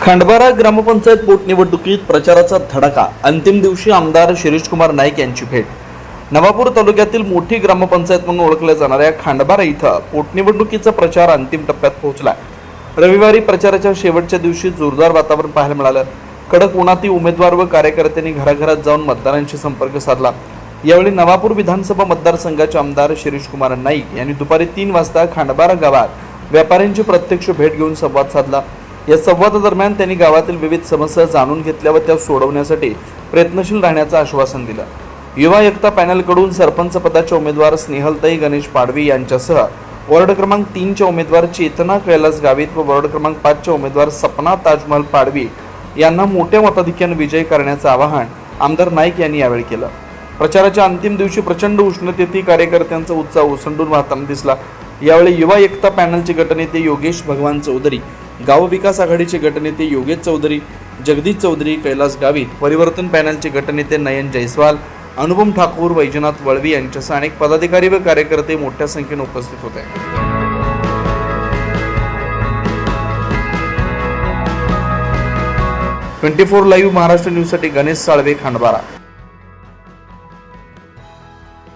खंडबारा ग्रामपंचायत पोटनिवडणुकीत प्रचाराचा धडाका। अंतिम दिवशी आमदार शिरीषकुमार नाईक यांची भेट। नवापूर तालुक्यातील मोठी ग्रामपंचायत म्हणून ओळखल्या जाणाऱ्या खंडबारा इथं पोटनिवडणुकीचा प्रचार अंतिम टप्प्यात पोहोचला। रविवारी प्रचाराच्या शेवटच्या दिवशी जोरदार वातावरण पाहायला मिळालं। कडक उन्हातील उमेदवार व कार्यकर्त्यांनी घराघरात जाऊन मतदारांशी संपर्क साधला। यावेळी नवापूर विधानसभा मतदारसंघाचे आमदार शिरीषकुमार नाईक यांनी दुपारी 3 वाजता खंडबारा गावात व्यापाऱ्यांची प्रत्यक्ष भेट घेऊन संवाद साधला। या संवादादरम्यान त्यांनी गावातील विविध समस्या जाणून घेतल्या व त्या सोडवण्यासाठी प्रयत्नशील राहण्याचं आश्वासन दिलं। युवा एकता पॅनलकडून सरपंच पदाच्या उमेदवार स्नेहलताई गणेश पाडवी यांच्यासह वॉर्ड क्रमांक 3 च्या उमेदवार चेतना कैलास गावित व वॉर्ड क्रमांक 5 च्या उमेदवार सपना ताजमहल पाडवी यांना मोठ्या मताधिक्याने विजयी करण्याचं आवाहन आमदार नाईक यांनी यावेळी केलं। प्रचाराच्या अंतिम दिवशी प्रचंड उष्णतेतील कार्यकर्त्यांचा उत्साह ओसंडून वाहताना दिसला। यावेळी युवा एकता पॅनलचे गटनेते योगेश भगवान चौधरी, गाव विकास आघाडीचे गटनेते योगेश चौधरी, जगदीश चौधरी, कैलास गावित, परिवर्तन पॅनलचे गटनेते नयन जयस्वाल, अनुपम ठाकूर, वैजनाथ वळवी यांच्यासह अनेक पदाधिकारी व कार्यकर्ते मोठ्या संख्येने उपस्थित होते। 24 लाईव्ह महाराष्ट्र न्यूजसाठी गणेश साळवे, खंडबारा।